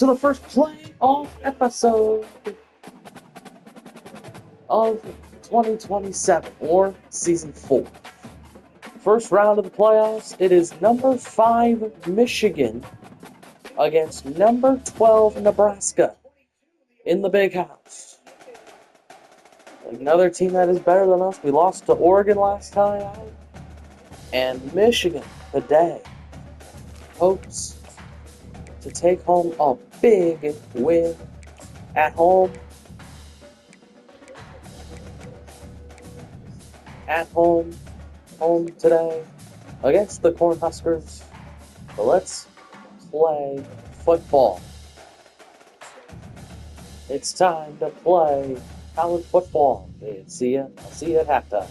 To the first playoff episode of 2027, or Season 4. First round of the playoffs, it is number 5 Michigan against number 12 Nebraska in the Big House. Another team that is better than us. We lost to Oregon last time out. And Michigan today hopes to take home a big win at home. Home today against the Cornhuskers. So let's play football. It's time to play college football. I'll see you at halftime.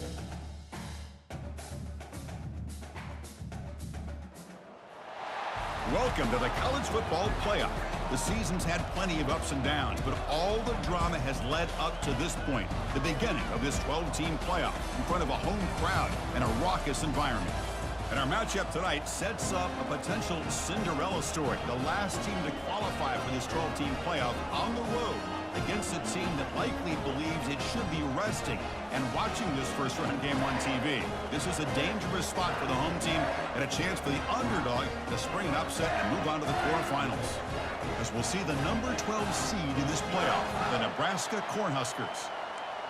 Welcome to the college football playoff. The season's had plenty of ups and downs, but all the drama has led up to this point, the beginning of this 12-team playoff in front of a home crowd and a raucous environment. And our matchup tonight sets up a potential Cinderella story, the last team to qualify for this 12-team playoff on the road against a team that likely believes it should be resting and watching this first-round game on TV. This is a dangerous spot for the home team and a chance for the underdog to spring an upset and move on to the quarterfinals. As we'll see the number 12 seed in this playoff, the Nebraska Cornhuskers,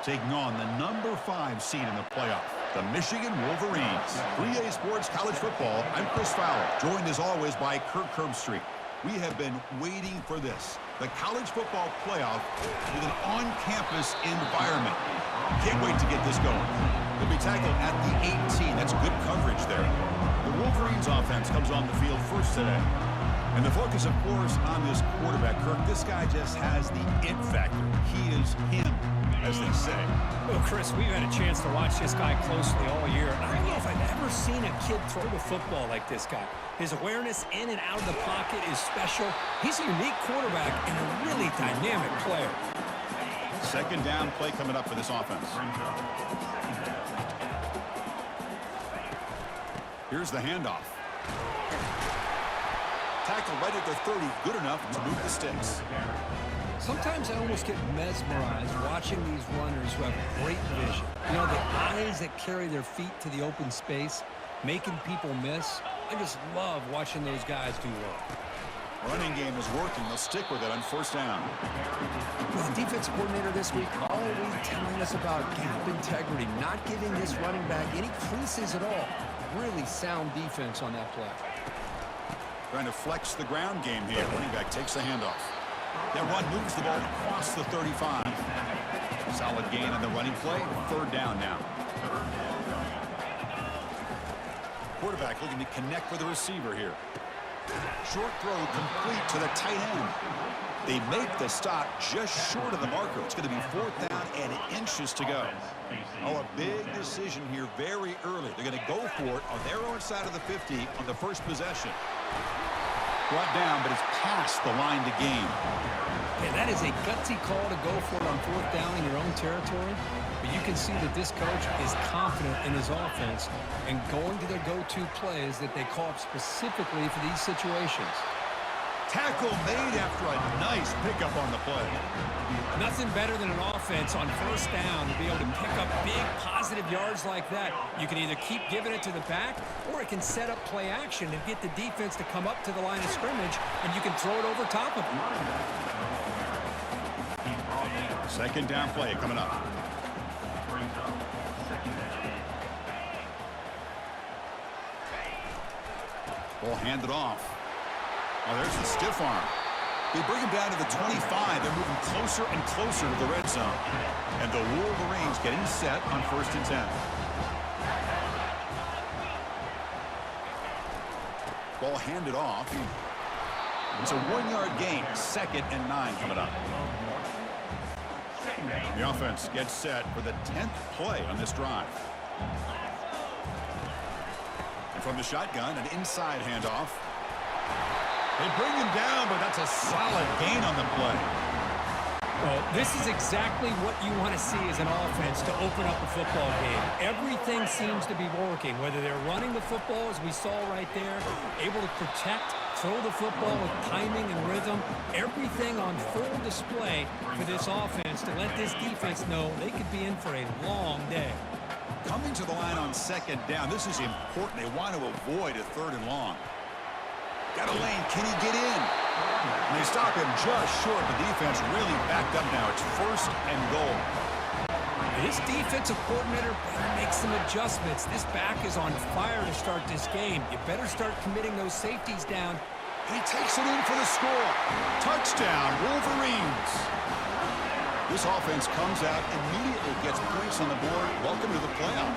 taking on the number 5 seed in the playoff, the Michigan Wolverines. 3A Sports College Football, I'm Chris Fowler, joined as always by Kirk Herbstreit. We have been waiting for this, the college football playoff with an on-campus environment. Can't wait to get this going. They'll be tackled at the 18. That's good coverage there. The Wolverines offense comes on the field first today. And the focus, of course, on this quarterback, Kirk. This guy just has the it factor. He is him, as they say. Well, Chris, we've had a chance to watch this guy closely all year. I don't know if I've ever seen a kid throw the football like this guy. His awareness in and out of the pocket is special. He's a unique quarterback and a really dynamic player. Second down play coming up for this offense. Here's the handoff. Tackle right at the 30, good enough to move the sticks. Sometimes I almost get mesmerized watching these runners who have great vision. You know, the eyes that carry their feet to the open space, making people miss. I just love watching those guys do work. Running game is working. They'll stick with it on first down. With the defensive coordinator this week always telling us about gap integrity, not giving this running back any creases at all. Really sound defense on that play. Trying to flex the ground game here. Running back takes the handoff. That run moves the ball across the 35. Solid gain on the running play. Third down now. Quarterback looking to connect with the receiver here. Short throw complete to the tight end. They make the stop just short of the marker. It's going to be fourth down and inches to go. Oh, a big decision here very early. They're going to go for it on their own side of the 50 on the first possession. Brought down, but it's past the line to gain. And that is a gutsy call to go for it on fourth down in your own territory. But you can see that this coach is confident in his offense and going to their go-to plays that they call up specifically for these situations. Tackle made after a nice pickup on the play. Nothing better than an offense on first down to be able to pick up big positive yards like that. You can either keep giving it to the back, or it can set up play action and get the defense to come up to the line of scrimmage, and you can throw it over top of them. Second down play coming up. Ball handed off. Oh, there's the stiff arm. They bring him down to the 25. They're moving closer and closer to the red zone. And the Wolverines getting set on first and 10. Ball handed off. It's a 1-yard gain. Second and 9 coming up. The offense gets set for the 10th play on this drive. And from the shotgun, an inside handoff. They bring him down, but that's a solid gain on the play. Well, this is exactly what you want to see as an offense to open up a football game. Everything seems to be working, whether they're running the football, as we saw right there, able to protect, throw the football with timing and rhythm, everything on full display for this offense to let this defense know they could be in for a long day. Coming to the line on second down, this is important. They want to avoid a third and long. Got a lane. Can he get in? And they stop him just short. The defense really backed up now. It's first and goal. This defensive coordinator better make some adjustments. This back is on fire to start this game. You better start committing those safeties down. He takes it in for the score. Touchdown, Wolverines. This offense comes out, immediately gets points on the board. Welcome to the playoff.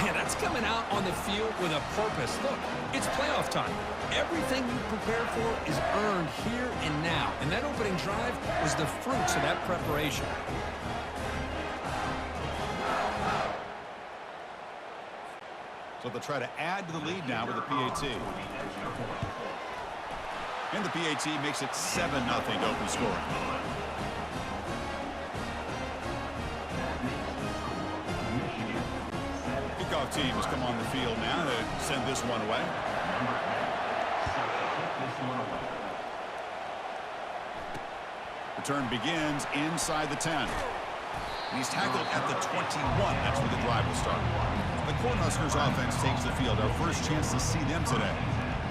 Man, that's coming out on the field with a purpose. Look, it's playoff time. Everything you prepare for is earned here and now. And that opening drive was the fruits of that preparation. So they'll try to add to the lead now with the PAT. And the PAT makes it 7-0 to open scoring. Kickoff teams come on the field now to send this one away. Return begins inside the 10. And he's tackled at the 21. That's where the drive will start. The Cornhuskers offense takes the field. Our first chance to see them today.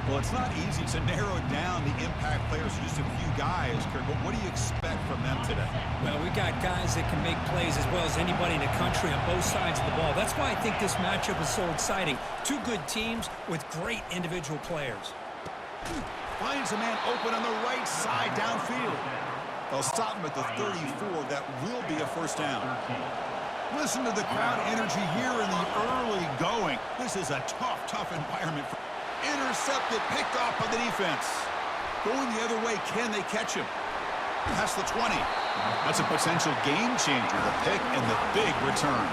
Well, it's not easy to narrow down the impact players to just a few guys, Kurt, but what do you expect from them today? Well, we got guys that can make plays as well as anybody in the country on both sides of the ball. That's why I think this matchup is so exciting. Two good teams with great individual players. Finds a man open on the right side downfield. They'll stop him at the 34. That will be a first down. Listen to the crowd energy here in the early going. This is a tough environment. Intercepted, picked off by the defense. Going the other way, can they catch him? Past the 20. That's a potential game changer, the pick and the big return.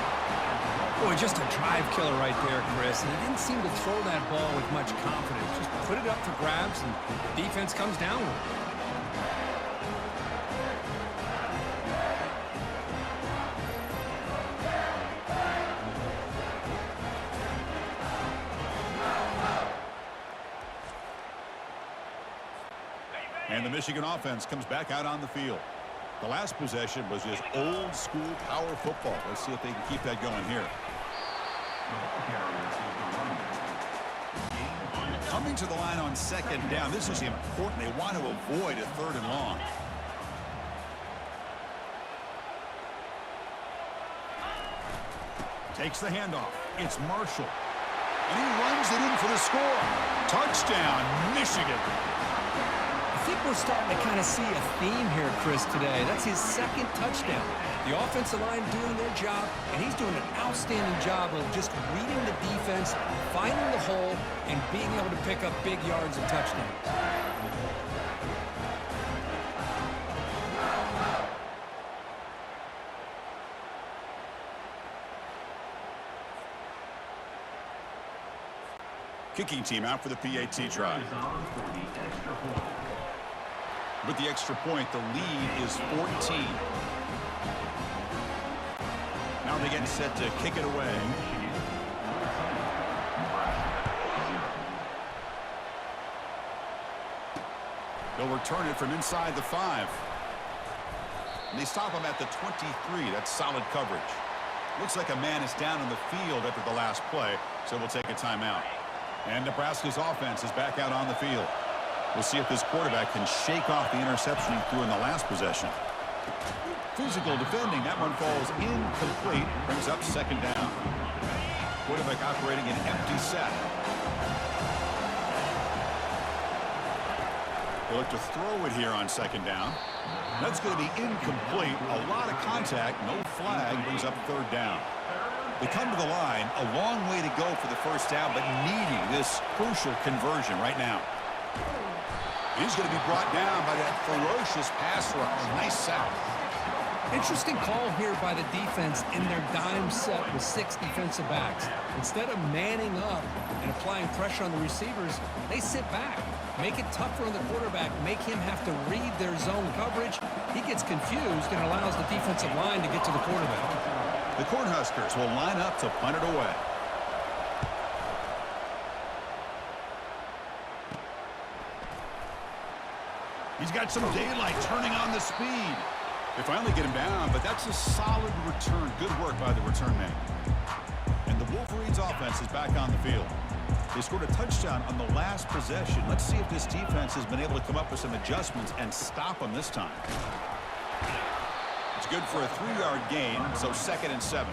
Boy, just a drive killer right there, Chris. And he didn't seem to throw that ball with much confidence. Just put it up for grabs, and the defense comes down with it. And the Michigan offense comes back out on the field. The last possession was just old school power football. Let's see if they can keep that going here. Coming to the line on second down. This is important. They want to avoid a third and long. Takes the handoff. It's Marshall. And he runs it in for the score. Touchdown, Michigan. I think we're starting to kind of see a theme here, Chris, today. That's his second touchdown. The offensive line doing their job, and he's doing an outstanding job of just reading the defense, finding the hole, and being able to pick up big yards and touchdowns. Kicking team out for the PAT try. With the extra point, the lead is 14. Now they get set to kick it away. They'll return it from inside the 5. And they stop him at the 23. That's solid coverage. Looks like a man is down in the field after the last play, so we'll take a timeout. And Nebraska's offense is back out on the field. We'll see if this quarterback can shake off the interception he threw in the last possession. Physical defending. That one falls incomplete. Brings up second down. Quarterback operating an empty set. They look to throw it here on second down. That's going to be incomplete. A lot of contact. No flag. Brings up third down. They come to the line. A long way to go for the first down, but needing this crucial conversion right now. He's going to be brought down by that ferocious pass rush. Nice sack. Interesting call here by the defense in their dime set with 6 defensive backs. Instead of manning up and applying pressure on the receivers, they sit back, make it tougher on the quarterback, make him have to read their zone coverage, he gets confused and allows the defensive line to get to the quarterback. The Cornhuskers will line up to punt it away. He's got some daylight turning on the speed. They finally get him down, but that's a solid return. Good work by the return man. And the Wolverines offense is back on the field. They scored a touchdown on the last possession. Let's see if this defense has been able to come up with some adjustments and stop them this time. It's good for a 3-yard gain, so 2nd and 7.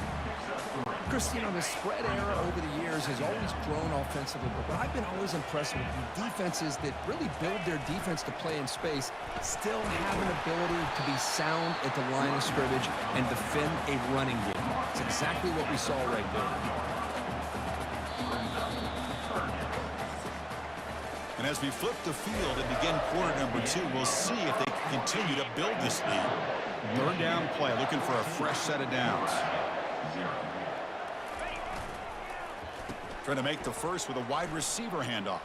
Chris, you know, the spread era over the years has always grown offensively, but what I've been always impressed with the defenses that really build their defense to play in space still have an ability to be sound at the line of scrimmage and defend a running game. It's exactly what we saw right there. And as we flip the field and begin quarter number 2, we'll see if they can continue to build this lead. 3rd down play, looking for a fresh set of downs. Trying to make the first with a wide receiver handoff.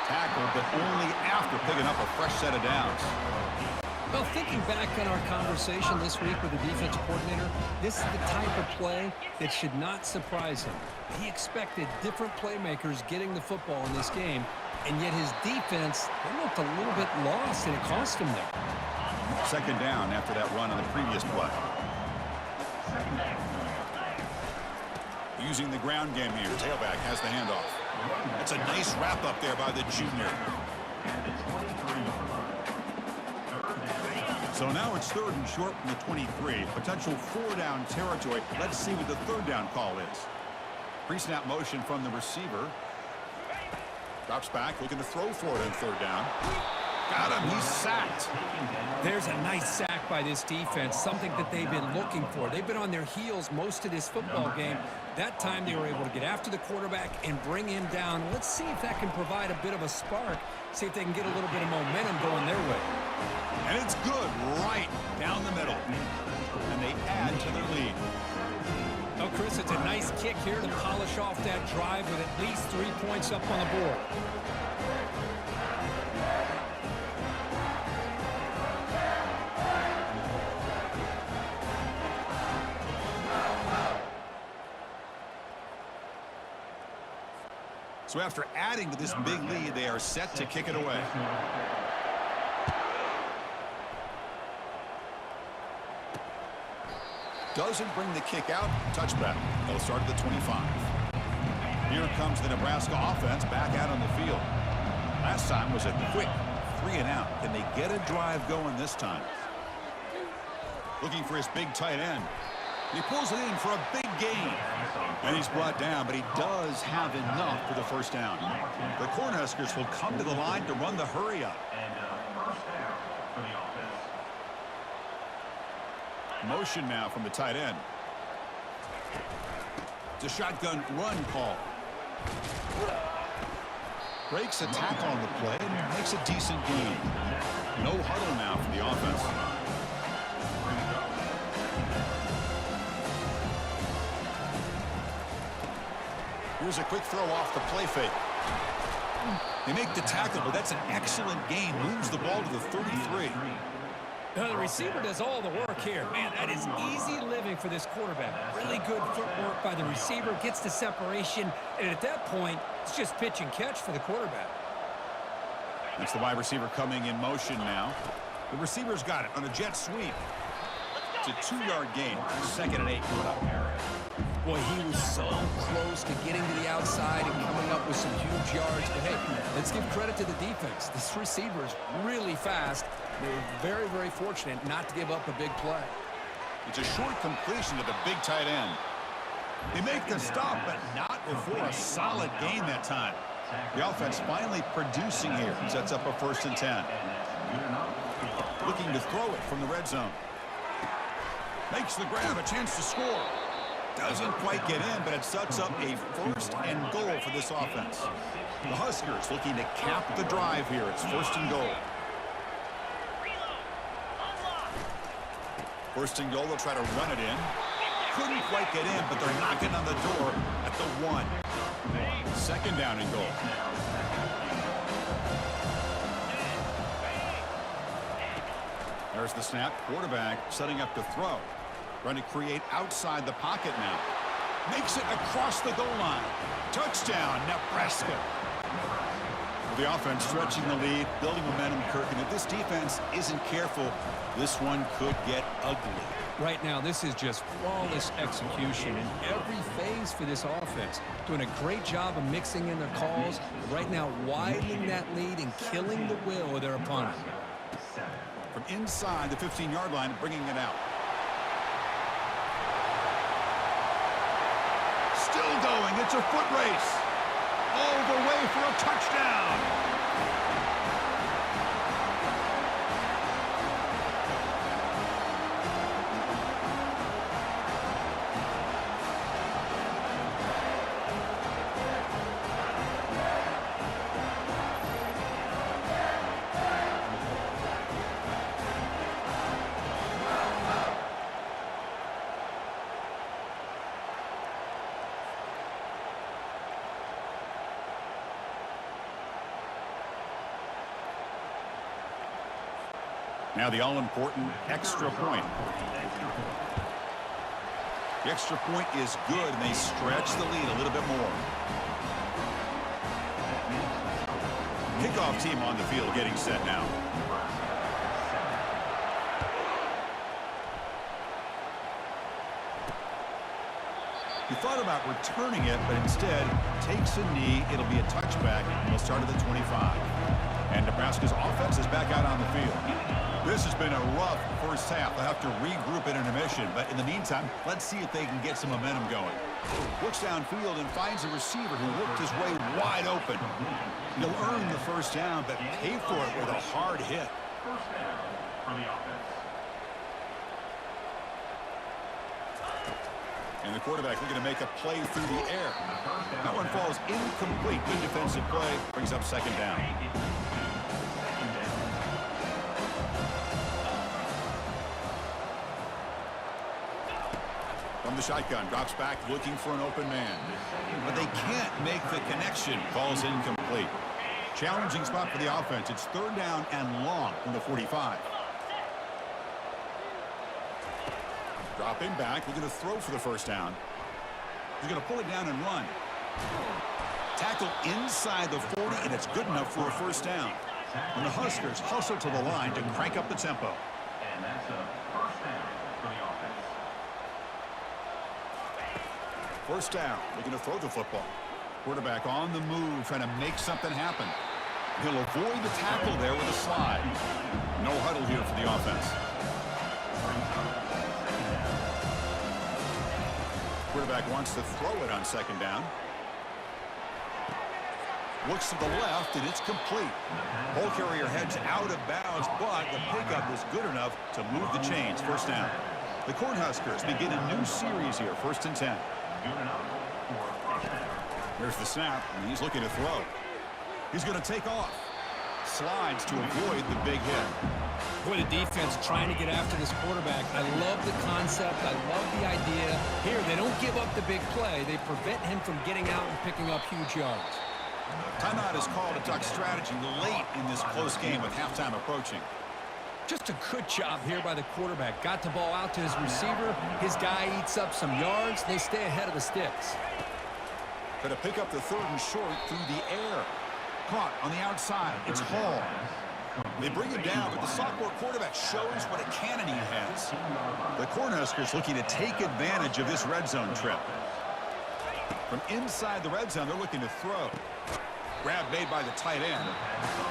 Tackle, but only after picking up a fresh set of downs. Well, thinking back on our conversation this week with the defensive coordinator, this is the type of play that should not surprise him. He expected different playmakers getting the football in this game, and yet his defense, they looked a little bit lost, and it cost him there. 2nd down after that run on the previous play. Using the ground game here. Tailback has the handoff. That's a nice wrap up there by the junior. So now it's 3rd and short from the 23. Potential 4-down territory. Let's see what the 3rd down call is. Pre-snap motion from the receiver. Drops back, looking to throw for it on 3rd down. Got him. He's sacked. There's a nice sack by this defense, something that they've been looking for. They've been on their heels most of this football game. That time they were able to get after the quarterback and bring him down. Let's see if that can provide a bit of a spark, see if they can get a little bit of momentum going their way. And it's good right down the middle. And they add to their lead. Oh, Chris, it's a nice kick here to polish off that drive with at least 3 points up on the board. So after adding to this big lead, they are set to kick it away. Doesn't bring the kick out. Touchback. They'll start at the 25. Here comes the Nebraska offense back out on the field. Last time was a quick 3-and-out. Can they get a drive going this time? Looking for his big tight end. He pulls it in for a big gain. And he's brought down, but he does have enough for the 1st down. The Cornhuskers will come to the line to run the hurry up. Motion now from the tight end. It's a shotgun run call. Breaks a tackle on the play and makes a decent gain. No huddle now for the offense. Here's a quick throw off the play fake. They make the tackle, but that's an excellent gain. Moves the ball to the 33. The receiver does all the work here. Man, that is easy living for this quarterback. Really good footwork by the receiver, gets the separation, and at that point, it's just pitch and catch for the quarterback. That's the wide receiver coming in motion now. The receiver's got it on a jet sweep. It's a 2-yard gain. 2nd and 8 coming up. Boy, he was so close to getting to the outside and coming up with some huge yards. But hey, let's give credit to the defense. This receiver is really fast. They were very, very fortunate not to give up a big play. It's a short completion to the big tight end. They make the stop, but not before a solid gain that time. The offense finally producing here. Sets up a 1st and 10. Looking to throw it from the red zone. Makes the grab, a chance to score. Doesn't quite get in, but it sets up a 1st and goal for this offense. The Huskers looking to cap the drive here. It's 1st and goal. 1st and goal, they'll try to run it in. Couldn't quite get in, but they're knocking on the door at the 1. 2nd down and goal. There's the snap. Quarterback setting up to throw. Trying to create outside the pocket now. Makes it across the goal line. Touchdown, Nebraska. The offense stretching the lead, building momentum, Kirk. And if this defense isn't careful, this one could get ugly. Right now, this is just flawless execution in every phase for this offense. Doing a great job of mixing in their calls. Right now, widening that lead and killing the will of their opponent. From inside the 15-yard line, bringing it out. Still going. It's a foot race. All the way for a touchdown. Now the all-important extra point. The extra point is good, and they stretch the lead a little bit more. Kickoff team on the field getting set now. He thought about returning it, but instead takes a knee. It'll be a touchback, and we'll start at the 25. And Nebraska's offense is back out on the field. This has been a rough first half. They'll have to regroup at intermission. But in the meantime, let's see if they can get some momentum going. Looks downfield and finds a receiver who worked his way wide open. He'll earn the first down, but pay for it with a hard hit. First down for the offense. And the quarterback looking to make a play through the air. That one falls incomplete. Good defensive play. Brings up second down. From the shotgun, drops back looking for an open man. But they can't make the connection. Falls incomplete. Challenging spot for the offense. It's third down and long from the 45. Dropping back, looking to throw for the first down. He's going to pull it down and run. Tackle inside the 40, and it's good enough for a first down. And the Huskers hustle to the line to crank up the tempo. And that's a first down for the offense. First down, looking to throw the football. Quarterback on the move, trying to make something happen. He'll avoid the tackle there with a slide. No huddle here for the offense. Quarterback wants to throw it on second down. Looks to the left, and it's complete. Ball carrier heads out of bounds, but the pickup is good enough to move the chains. First down. The Cornhuskers begin a new series here, 1st and 10. There's the snap, and he's looking to throw. He's going to take off. Slides to avoid the big hit. Boy, the defense trying to get after this quarterback. I love the concept. I love the idea. Here, they don't give up the big play. They prevent him from getting out and picking up huge yards. Timeout is called to duck strategy late in this close game with halftime approaching. Just a good job here by the quarterback. Got the ball out to his receiver. His guy eats up some yards. They stay ahead of the sticks. Try to pick up the third and short through the air. Caught on the outside. It's Hall. They bring him down, but the sophomore quarterback shows what a cannon he has. The Cornhuskers looking to take advantage of this red zone trip. From inside the red zone, they're looking to throw. Grab made by the tight end.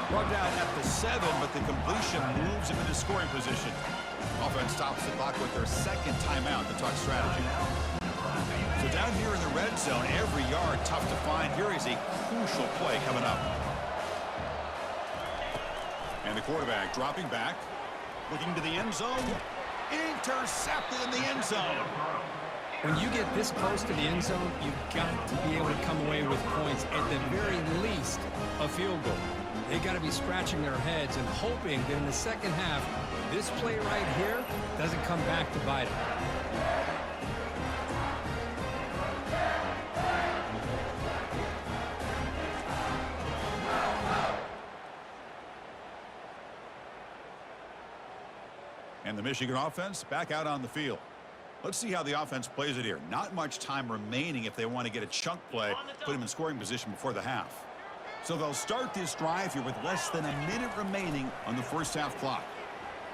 Brought down at the 7, but the completion moves him into scoring position. Offense stops the clock with their second timeout to talk strategy. So down here in the red zone, every yard tough to find. Here is a crucial play coming up. And the quarterback dropping back, looking to the end zone. Intercepted in the end zone. When you get this close to the end zone, you've got to be able to come away with points, at the very least, a field goal. They got to be scratching their heads and hoping that in the second half, this play right here doesn't come back to bite them. And the Michigan offense back out on the field. Let's see how the offense plays it here. Not much time remaining if they want to get a chunk play, put them in scoring position before the half. So they'll start this drive here with less than a minute remaining on the first half clock.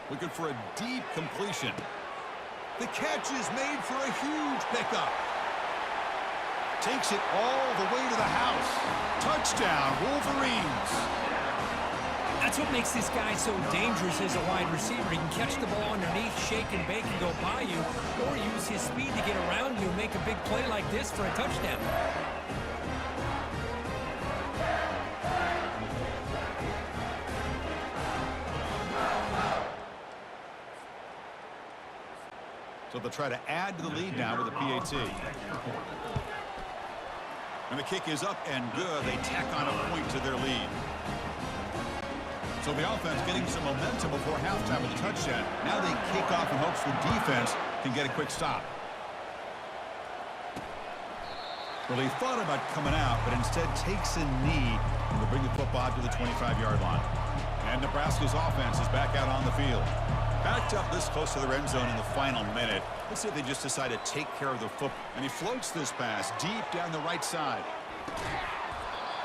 Looking for a deep completion. The catch is made for a huge pickup. Takes it all the way to the house. Touchdown, Wolverines. That's what makes this guy so dangerous as a wide receiver. He can catch the ball underneath, shake and bake and go by you, or use his speed to get around you and make a big play like this for a touchdown. So they'll try to add to the lead now with a PAT. And the kick is up and good. They tack on a point to their lead. So the offense getting some momentum before halftime with a touchdown. Now they kick off in hopes the defense can get a quick stop. Well, he thought about coming out, but instead takes a knee and will bring the football to the 25-yard line. And Nebraska's offense is back out on the field. Backed up this close to the end zone in the final minute. Let's see if they just decide to take care of the football. And he floats this pass deep down the right side.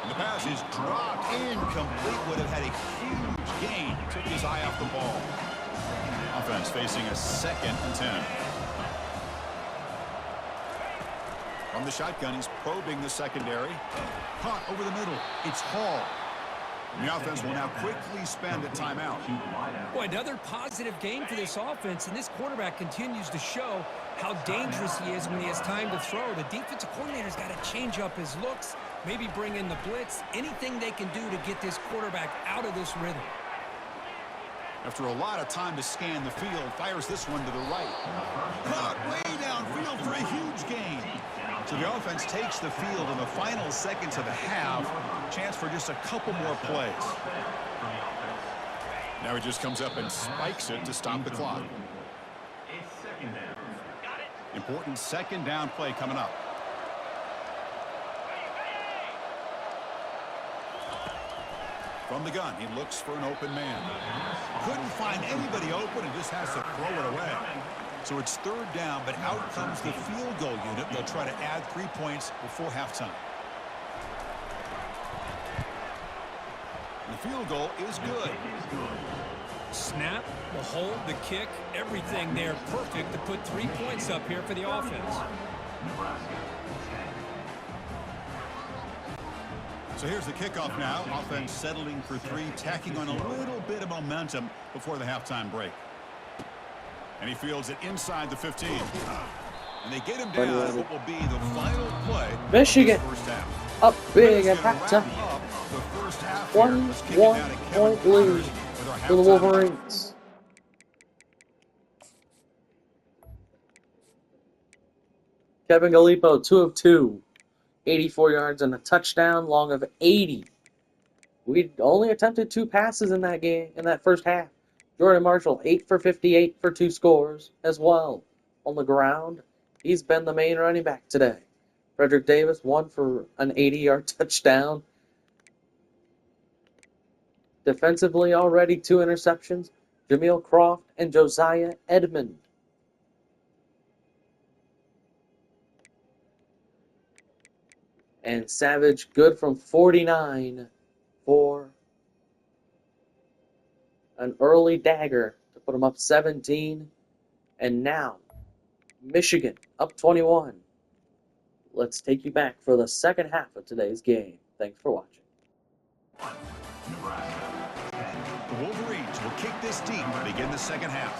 And the pass is dropped incomplete. Would have had a huge gain. Took his eye off the ball. Offense facing a 2nd and 10. From the shotgun, he's probing the secondary. Caught over the middle. It's Hall. And the offense will now quickly spend a timeout. Boy, another positive game for this offense, and this quarterback continues to show how dangerous he is when he has time to throw. The defensive coordinator's got to change up his looks, maybe bring in the blitz, anything they can do to get this quarterback out of this rhythm. After a lot of time to scan the field, fires this one to the right. Caught way downfield for a huge gain. So the offense takes the field in the final seconds of the half. Chance for just a couple more plays. Now he just comes up and spikes it to stop the clock. Important 2nd down play coming up. From the gun, he looks for an open man. Couldn't find anybody open and just has to throw it away. So it's 3rd down, but out comes the field goal unit. They'll try to add 3 points before halftime. The field goal is good. Snap, the hold, the kick, everything there perfect to put 3 points up here for the offense. So here's the kickoff now. Offense settling for 3, tacking on a little bit of momentum before the halftime break. And he fields it inside the 15. And they get him down at what will be the final play. Michigan First half. up big at halftime. 1-point lead for the Wolverines. Kevin Gallipo, 2 of 2. 84 yards and a touchdown, long of 80. We only attempted 2 passes in that game, in that first half. Jordan Marshall, 8 for 58 for 2 scores as well. On the ground, he's been the main running back today. Frederick Davis, 1 for an 80-yard touchdown. Defensively already 2 interceptions. Jameel Croft and Josiah Edmond. And Savage good from 49 for an early dagger to put them up 17. And now, Michigan up 21. Let's take you back for the second half of today's game. Thanks for watching. The Wolverines will kick this deep to begin the second half.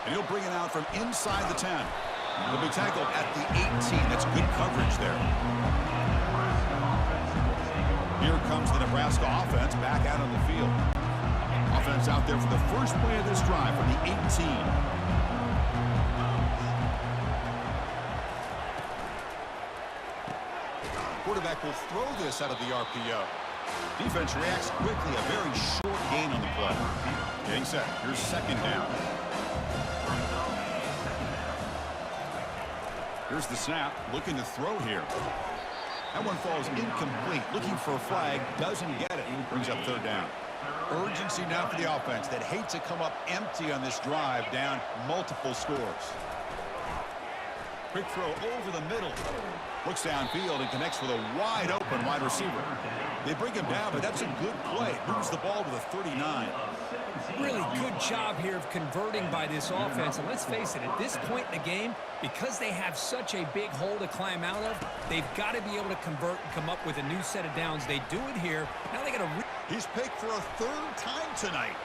And he'll bring it out from inside the 10. He'll be tackled at the 18. That's good coverage there. Here comes the Nebraska offense back out on the field. Offense out there for the first play of this drive from the 18. Quarterback will throw this out of the RPO. Defense reacts quickly. A very short gain on the play. Getting set. Here's 2nd down. Here's the snap. Looking to throw here. That one falls incomplete. Looking for a flag, doesn't get it. Brings up third down. Urgency now for the offense that hates to come up empty on this drive, down multiple scores. Quick throw over the middle. Looks downfield and connects with a wide open wide receiver. They bring him down, but that's a good play. Moves the ball to the 39. Really good job here of converting by this offense. And let's face it, at this point in the game, because they have such a big hole to climb out of, they've got to be able to convert and come up with a new set of downs. They do it here. Now they got to... He's picked for a third time tonight.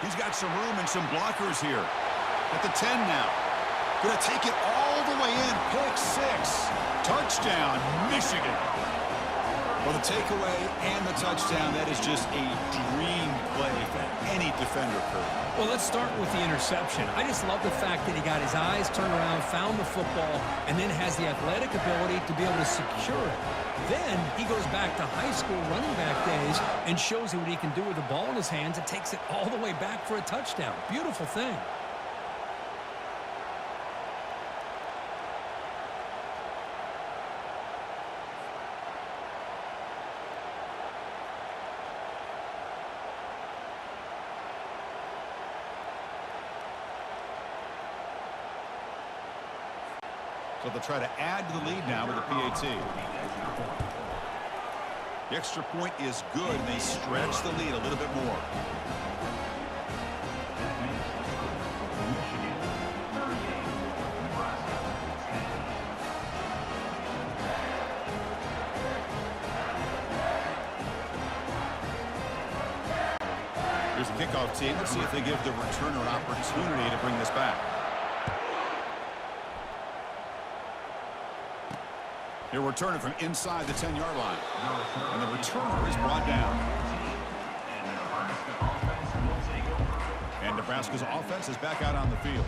He's got some room and some blockers here. At the 10 now. Going to take it all the way in. Pick 6. Touchdown, Michigan. Well, the takeaway and the touchdown, that is just a dream play for any defender, Kurt. Well, let's start with the interception. I just love the fact that he got his eyes turned around, found the football, and then has the athletic ability to be able to secure it. Then he goes back to high school running back days and shows you what he can do with the ball in his hands and takes it all the way back for a touchdown. Beautiful thing. So they'll try to add to the lead now with a PAT. The extra point is good, and they stretch the lead a little bit more. Here's the kickoff team. Let's see if they give the returner an opportunity to bring this back. He'll return it from inside the 10-yard line. And the returner is brought down. And Nebraska's offense is back out on the field.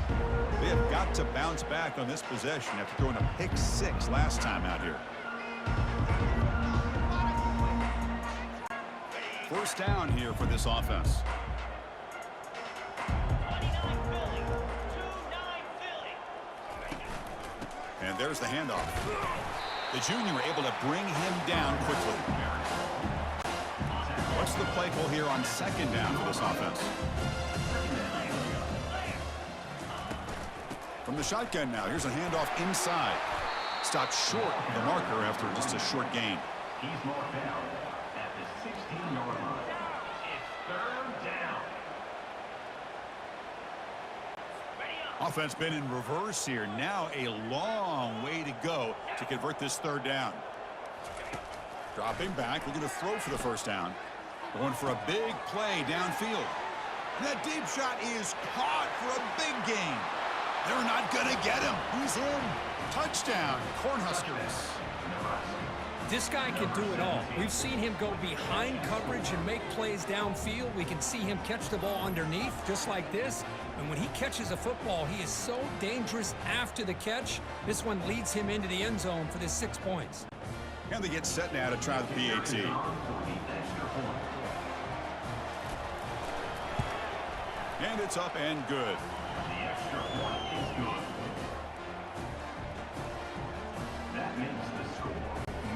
They have got to bounce back on this possession after throwing a pick 6 last time out here. First down here for this offense. And there's the handoff. The junior able to bring him down quickly. What's the play call here on second down for this offense? From the shotgun now, here's a handoff inside. Stopped short of the marker after just a short gain. He's marked down at the 16-yard line. It's third down. Offense been in reverse here. Now a long way to go to convert this third down. Dropping back, looking to throw for the first down. Going for a big play downfield. That deep shot is caught for a big gain. They're not going to get him. He's in. Touchdown, Cornhuskers. This guy can do it all. We've seen him go behind coverage and make plays downfield. We can see him catch the ball underneath, just like this. And when he catches a football, he is so dangerous after the catch. This one leads him into the end zone for this 6 points. And they get set now to try the PAT. And it's up and good. The extra point is good. That makes the score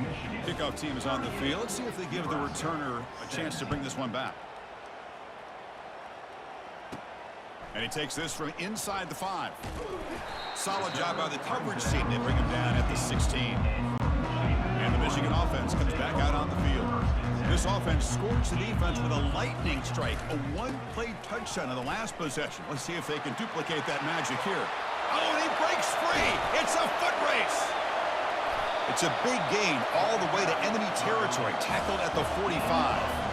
Michigan. Kickoff team is on the field. Let's see if they give the returner a chance to bring this one back. And he takes this from inside the 5. Solid job by the coverage team. They bring him down at the 16. And the Michigan offense comes back out on the field. This offense scores the defense with a lightning strike. A one-play touchdown in the last possession. Let's see if they can duplicate that magic here. Oh, and he breaks free. It's a foot race. It's a big gain all the way to enemy territory. Tackled at the 45.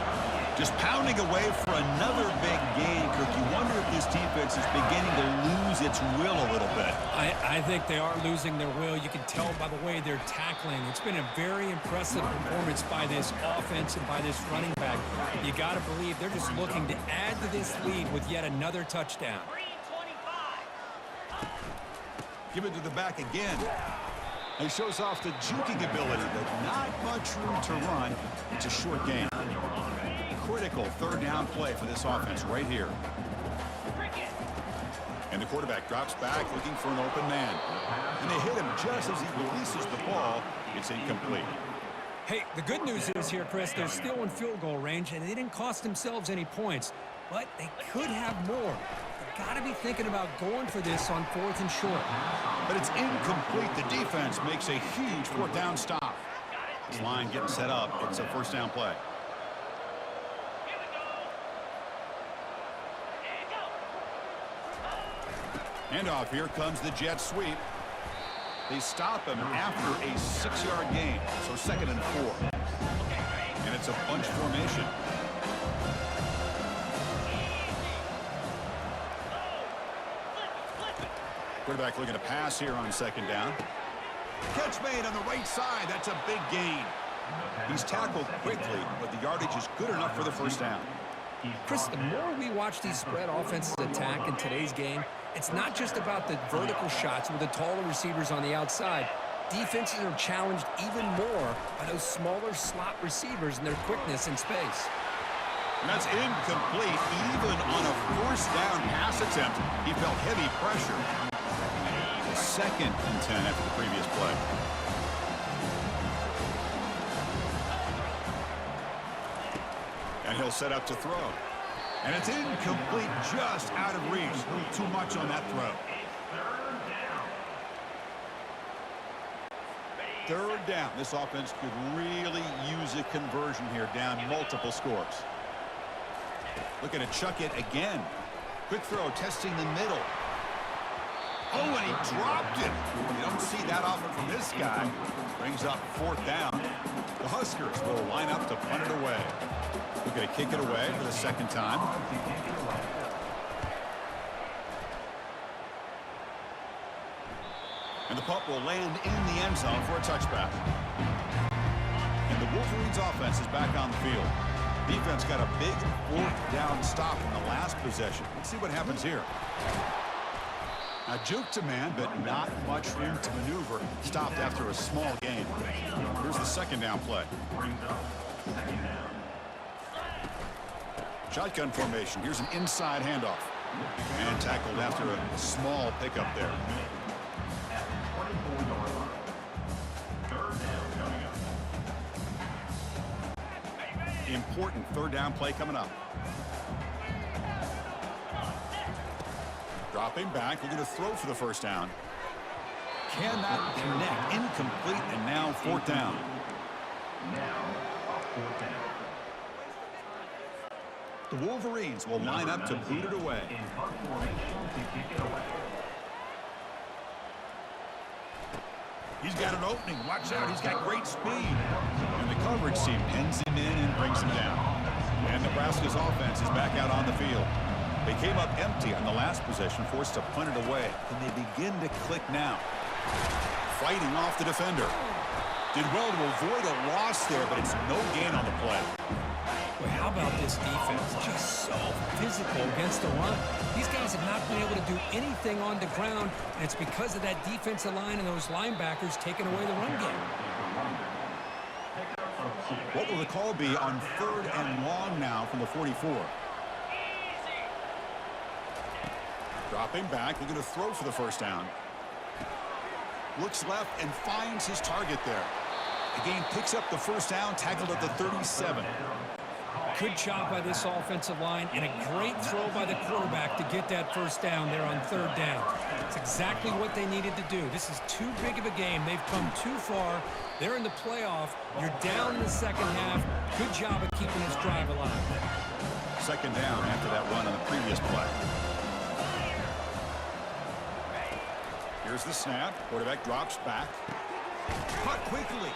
Just pounding away for another big gain, Kirk. You wonder if this defense is beginning to lose its will a little bit. I think they are losing their will. You can tell by the way they're tackling. It's been a very impressive performance by this offense and by this running back. You got to believe they're just looking to add to this lead with yet another touchdown. Give it to the back again. He shows off the juking ability, but not much room to run. It's a short gain. Critical third down play for this offense right here. And the quarterback drops back looking for an open man. And they hit him just as he releases the ball. It's incomplete. Hey, the good news is here, Chris, they're still in field goal range, and they didn't cost themselves any points. But they could have more. They've got to be thinking about going for this on 4th and short. But it's incomplete. The defense makes a huge 4th down stop. This line getting set up. It's a 1st down play. Handoff. Here comes the jet sweep. They stop him after a 6-yard gain. So 2nd and 4. And it's a bunch formation. Quarterback looking to pass here on 2nd down. Catch made on the right side. That's a big gain. He's tackled quickly, but the yardage is good enough for the 1st down. Chris, the more we watch these spread offenses attack in today's game, it's not just about the vertical shots with the taller receivers on the outside. Defenses are challenged even more by those smaller slot receivers and their quickness in space. And that's incomplete. Even on a 1st down pass attempt, he felt heavy pressure. 2nd and 10 after the previous play. And he'll set up to throw. And it's incomplete, just out of reach. Too much on that throw. 3rd down. This offense could really use a conversion here, down multiple scores. Looking to chuck it again. Quick throw, testing the middle. Oh, and he dropped it. You don't see that often from this guy. Brings up 4th down. The Huskers will line up to punt it away. Looking to kick it away for the 2nd time. And the punt will land in the end zone for a touchback. And the Wolverines offense is back on the field. Defense got a big 4th down stop in the last possession. Let's see what happens here. Now juke to man, but not much room to maneuver. Stopped after a small gain. Here's the 2nd down play. Shotgun formation. Here's an inside handoff. And tackled after a small pickup there. Important 3rd down play coming up. Dropping back, looking to throw for the 1st down. Cannot connect. Incomplete, and now 4th down. The Wolverines will line up to boot it away. He's got an opening. Watch out. He's got great speed. And the coverage team pins him in and brings him down. And Nebraska's offense is back out on the field. They came up empty on the last possession, forced to punt it away. And they begin to click now. Fighting off the defender. Did well to avoid a loss there, but it's no gain on the play. Boy, how about this defense? Just so physical against the run. These guys have not been able to do anything on the ground, and it's because of that defensive line and those linebackers taking away the run game. What will the call be on 3rd and long now from the 44? Dropping back, looking to throw for the 1st down. Looks left and finds his target there. Again, picks up the 1st down, tackled at the 37. Good job by this offensive line, and a great throw by the quarterback to get that 1st down there on 3rd down. It's exactly what they needed to do. This is too big of a game. They've come too far. They're in the playoff. You're down in the 2nd half. Good job of keeping this drive alive. 2nd down after that run on the previous play. Here's the snap. Quarterback drops back. Cut quickly.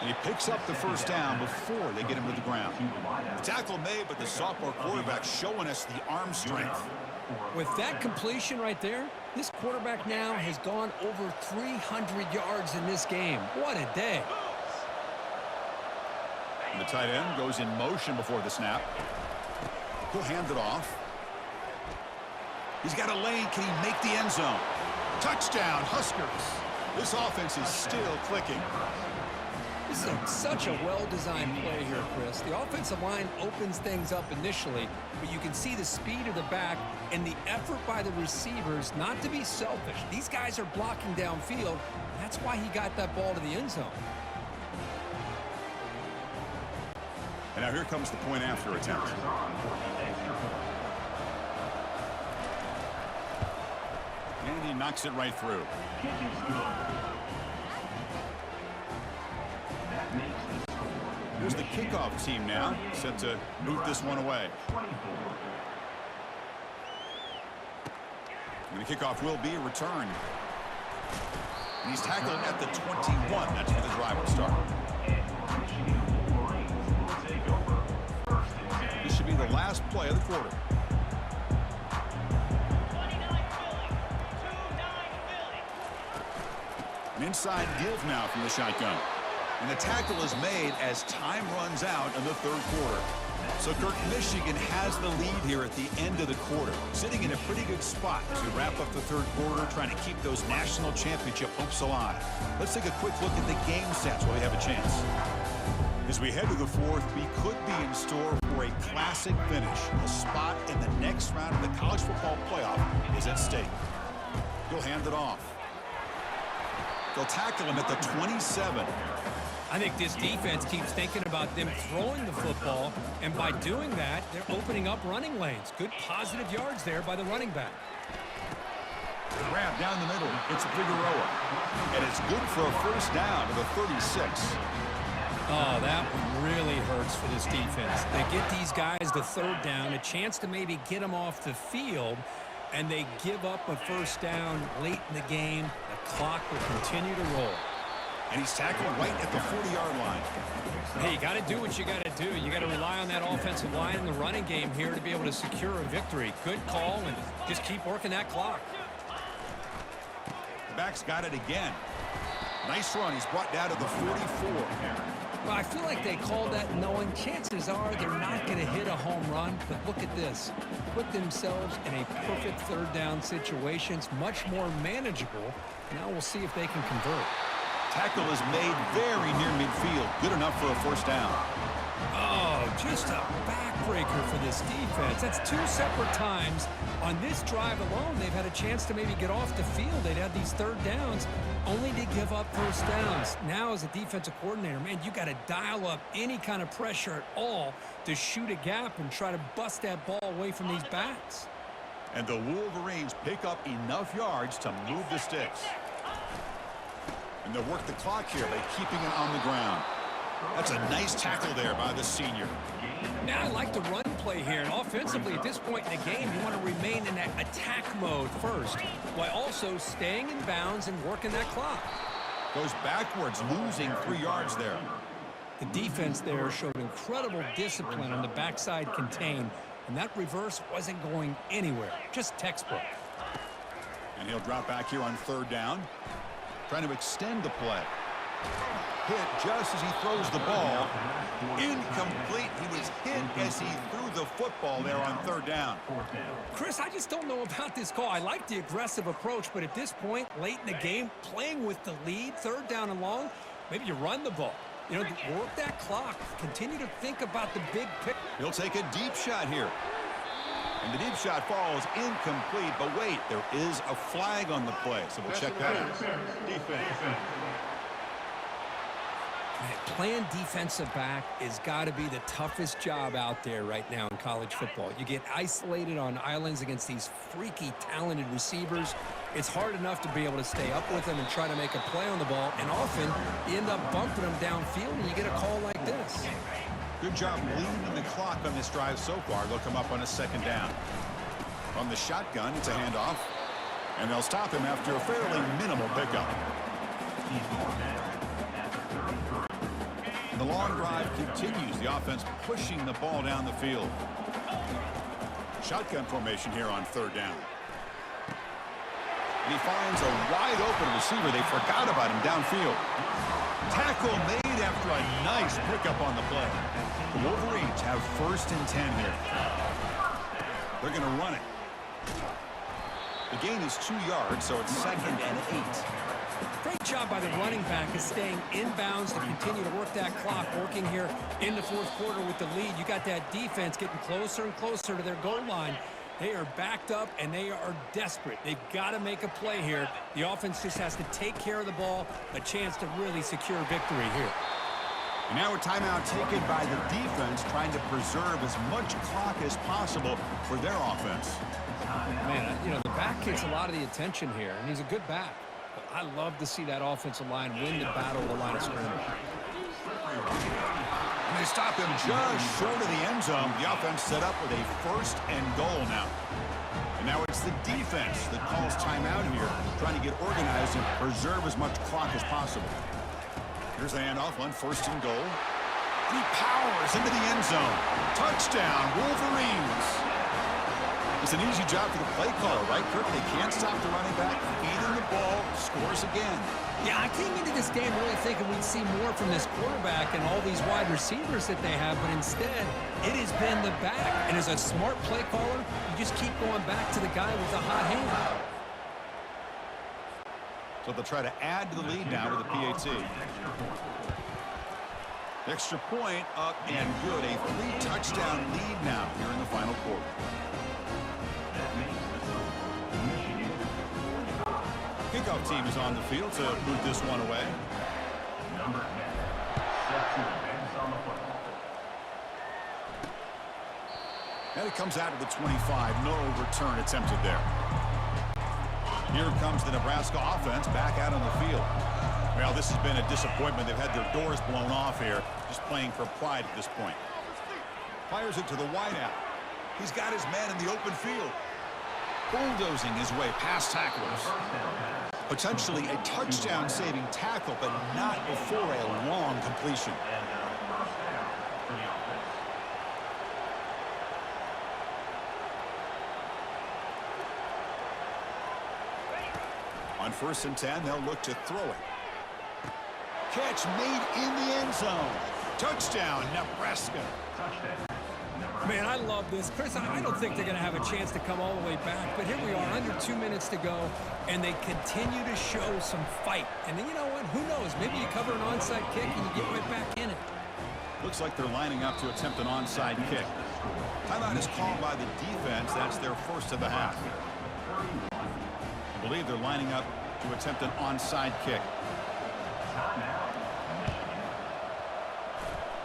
And he picks up the 1st down before they get him to the ground. The tackle made, but the sophomore quarterback showing us the arm strength. With that completion right there, this quarterback now has gone over 300 yards in this game. What a day. And the tight end goes in motion before the snap. He'll hand it off. He's got a lane. Can he make the end zone? Touchdown, Huskers. This offense is still clicking. This is such a well-designed play here, Chris. The offensive line opens things up initially, but you can see the speed of the back and the effort by the receivers not to be selfish. These guys are blocking downfield. That's why he got that ball to the end zone. And now here comes the point after attempt. And he knocks it right through. Here's the kickoff team now, set to move this one away. And the kickoff will be a return. And he's tackled at the 21. That's where the drive will start. This should be the last play of the quarter. An inside give now from the shotgun. And the tackle is made as time runs out in the third quarter. So, Kirk, Michigan has the lead here at the end of the quarter, sitting in a pretty good spot to wrap up the third quarter, trying to keep those national championship hopes alive. Let's take a quick look at the game stats while we have a chance. As we head to the fourth, we could be in store for a classic finish. A spot in the next round of the college football playoff is at stake. He'll hand it off. They'll tackle him at the 27. I think this defense keeps thinking about them throwing the football, and by doing that, they're opening up running lanes. Good positive yards there by the running back. Grab down the middle. It's Figueroa. And it's good for a first down to the 36. Oh, that one really hurts for this defense. They get these guys the third down, a chance to maybe get them off the field, and they give up a first down late in the game. The clock will continue to roll. And he's tackled right at the 40-yard line. Hey, you got to do what you got to do. You got to rely on that offensive line in the running game here to be able to secure a victory. Good call, and just keep working that clock. The back's got it again. Nice run. He's brought down to the 44. Well, I feel like they called that knowing chances are they're not going to hit a home run. But look at this. Put themselves in a perfect third down situation. It's much more manageable. Now we'll see if they can convert. Tackle is made very near midfield. Good enough for a first down. Oh, just a backbreaker for this defense. That's two separate times. On this drive alone, they've had a chance to maybe get off the field. They'd had these third downs, only to give up first downs. Now, as a defensive coordinator, man, you got to dial up any kind of pressure at all to shoot a gap and try to bust that ball away from these backs. And the Wolverines pick up enough yards to move the sticks. And they'll work the clock here by keeping it on the ground. That's a nice tackle there by the senior. Now I like the run play here. And offensively, at this point in the game, you want to remain in that attack mode first, while also staying in bounds and working that clock. Goes backwards, losing 3 yards there. The defense there showed incredible discipline on the backside contain, and that reverse wasn't going anywhere. Just textbook. And he'll drop back here on third down. Trying to extend the play. Hit just as he throws the ball. Incomplete. He was hit as he threw the football there on third down. Chris, I just don't know about this call. I like the aggressive approach, but at this point, late in the game, playing with the lead, third down and long, maybe you run the ball. You know, work that clock. Continue to think about the big pick. He'll take a deep shot here. And the deep shot falls incomplete, but wait, there is a flag on the play, so we'll check that out. Defense. Playing defensive back has got to be the toughest job out there right now in college football. You get isolated on islands against these freaky, talented receivers. It's hard enough to be able to stay up with them and try to make a play on the ball, and often you end up bumping them downfield and you get a call like this. Good job leading the clock on this drive so far. They'll come up on a second down. On the shotgun, it's a handoff. And they'll stop him after a fairly minimal pickup. And the long drive continues. The offense pushing the ball down the field. Shotgun formation here on third down. And he finds a wide open receiver. They forgot about him downfield. Tackle made after a nice pickup on the play. The Wolverines have 1st and 10 here. They're going to run it. The gain is 2 yards, so it's 2nd and 8. Great job by the running back is staying inbounds to continue to work that clock, working here in the fourth quarter with the lead. You got that defense getting closer and closer to their goal line. They are backed up, and they are desperate. They've got to make a play here. The offense just has to take care of the ball, a chance to really secure victory here. And now a timeout taken by the defense, trying to preserve as much clock as possible for their offense. Man, you know, the back gets a lot of the attention here, and he's a good back. But I love to see that offensive line win the battle of the line of scrimmage. And they stop him just short of the end zone. The offense set up with a 1st and goal now. And now it's the defense that calls timeout here, trying to get organized and preserve as much clock as possible. Here's the handoff on 1st and goal. He powers into the end zone. Touchdown, Wolverines. It's an easy job for the play caller, right, Kirk? They can't stop the running back. Feeding the ball, scores again. Yeah, I came into this game really thinking we'd see more from this quarterback and all these wide receivers that they have, but instead, it has been the back. And as a smart play caller, you just keep going back to the guy with the hot hand. So they'll try to add to the lead now with the PAT. Extra point up and good. A 3-touchdown lead now here in the final quarter. Kickoff team is on the field to move this one away. Number 10, set to advance on the football. And it comes out to the 25. No return attempted there. Here comes the Nebraska offense back out on the field. Well, this has been a disappointment. They've had their doors blown off here, just playing for pride at this point. Fires it to the wideout. He's got his man in the open field. Bulldozing his way past tacklers. Potentially a touchdown-saving tackle, but not before a long completion. On 1st and 10, they'll look to throw it. Catch made in the end zone. Touchdown, Nebraska. Man, I love this. Chris, I don't think they're going to have a chance to come all the way back, but here we are, under 2 minutes to go, and they continue to show some fight. And then, you know what? Who knows? Maybe you cover an onside kick and you get right back in it. Looks like they're lining up to attempt an onside kick. Timeout is called by the defense. That's their 1st of the half. I believe they're lining up to attempt an onside kick.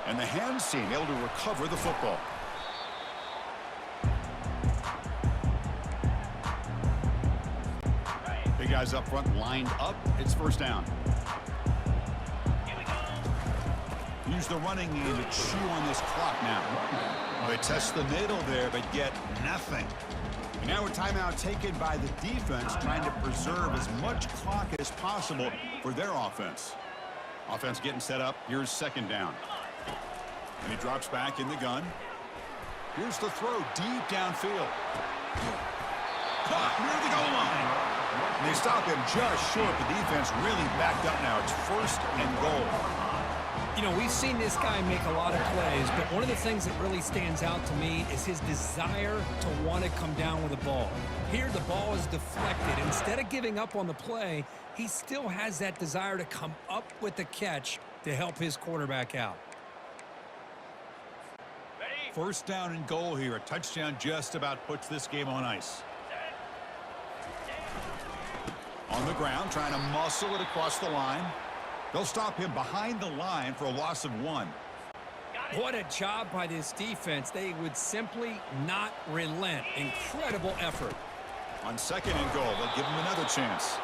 And the hands team able to recover the football. Big guys up front lined up. It's 1st down. Use the running game to chew on this clock now. Well, they test the middle there, but get nothing. And now a timeout taken by the defense, trying to preserve as much clock as possible for their offense. Offense getting set up. Here's 2nd down. And he drops back in the gun. Here's the throw deep downfield. Caught near the goal line. And they stop him just short. The defense really backed up now. It's 1st and goal. You know, we've seen this guy make a lot of plays, but one of the things that really stands out to me is his desire to want to come down with the ball. Here, the ball is deflected. Instead of giving up on the play, he still has that desire to come up with the catch to help his quarterback out. 1st down and goal here. A touchdown just about puts this game on ice. On the ground, trying to muscle it across the line. They'll stop him behind the line for a loss of 1. What a job by this defense. They would simply not relent. Incredible effort. On 2nd and goal, they'll give him another chance.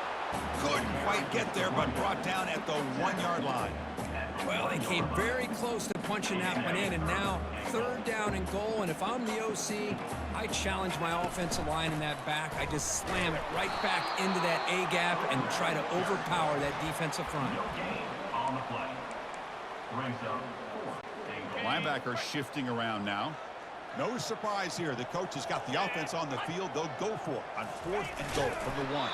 Couldn't quite get there, but brought down at the 1-yard line. Well, they came very close to punching that one in, and now 3rd down and goal. And if I'm the OC, I challenge my offensive line in that back. I just slam it right back into that A-gap and try to overpower that defensive front. On the play. Brings up Linebacker shifting around now. No surprise here. The coach has got the offense on the field. They'll go for it on 4th and goal from the 1.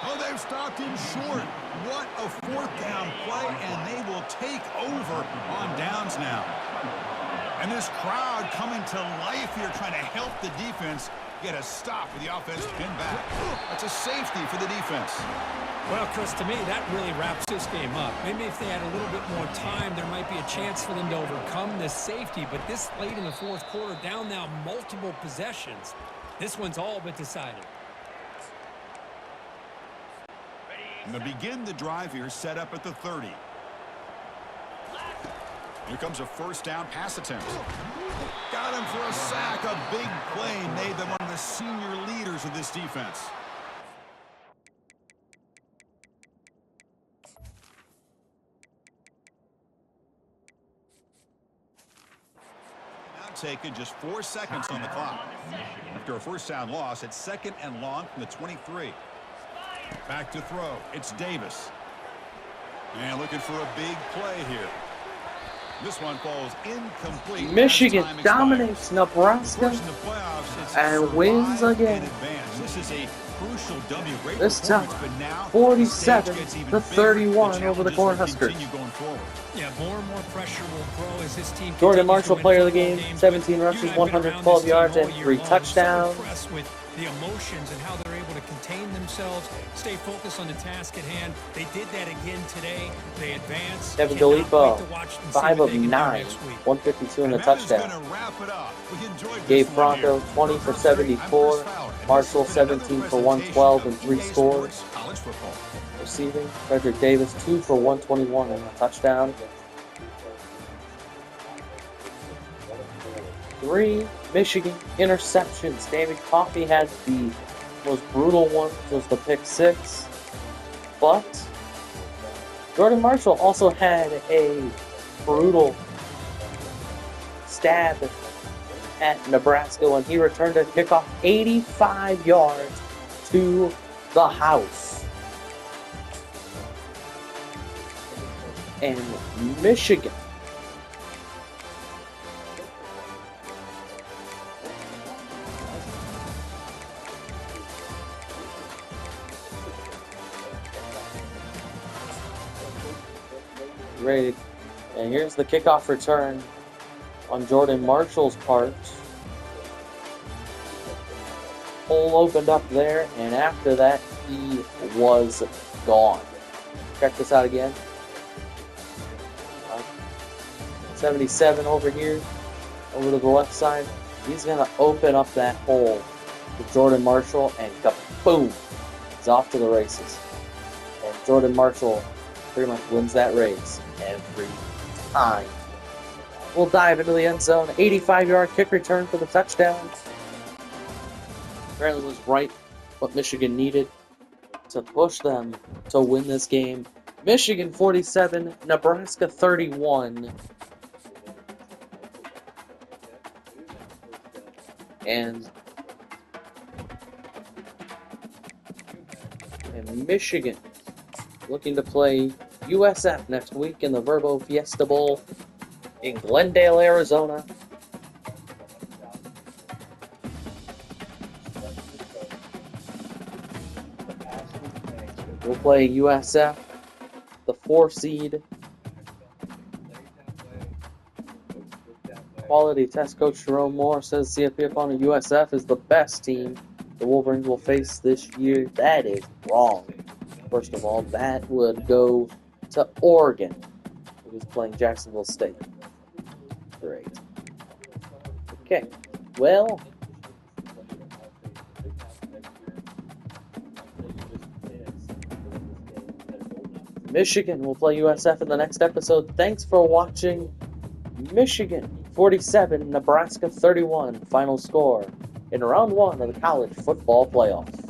Oh, they've stopped him short. What a 4th down play, and they will take over on downs now. And this crowd coming to life here, trying to help the defense Get a stop with the offense pinned back. That's a safety for the defense. Well, Chris, to me, that really wraps this game up. Maybe if they had a little bit more time, there might be a chance for them to overcome this safety. But this late in the fourth quarter, down now multiple possessions. This one's all but decided. And to begin the drive here, set up at the 30. Here comes a first down pass attempt. Got him for a sack. A big play made them one of the senior leaders of this defense. Now taken, just 4 seconds on the clock. After a first down loss, it's 2nd and long from the 23. Back to throw. It's Davis. And looking for a big play here. This one falls incomplete. Michigan dominates Nebraska and wins again. This is a crucial W. Great this time, but now 47-31 over the Cornhuskers. Yeah, more and more pressure will grow as this team. Jordan Marshall, player of the game, 17 rushes, 112 yards, and 3 touchdowns. With the emotions and how they're able to contain themselves, stay focused on the task at hand. They did that again today. They advanced. Kevin Gallipo, 5 of 9, 152 and a touchdown. Gabe Bronco, 20 for 74. Marshall, 17 for 112 and 3 scores. Receiving, Frederick Davis, 2 for 121 and a touchdown. 3 Michigan interceptions. David Coffey had the most brutal one, which was the pick 6. But Jordan Marshall also had a brutal stab at Nebraska when he returned a kickoff 85 yards to the house. And Michigan ready. And here's the kickoff return on Jordan Marshall's part. Hole opened up there, and after that, he was gone. Check this out again. 77 over here, over to the left side. He's going to open up that hole to Jordan Marshall, and kaboom! He's off to the races. And Jordan Marshall pretty much wins that race every time. We'll dive into the end zone. 85-yard kick return for the touchdown. Apparently was right what Michigan needed to push them to win this game. Michigan 47, Nebraska 31. And Michigan looking to play USF next week in the Verbo Fiesta Bowl in Glendale, Arizona. We'll play USF, the 4 seed. Quality test coach Jerome Moore says CFP opponent USF is the best team the Wolverines will face this year. That is wrong. First of all, that would go to Oregon, who is playing Jacksonville State. Great. Okay, well, Michigan will play USF in the next episode. Thanks for watching. Michigan 47, Nebraska 31, final score in round 1 of the college football playoffs.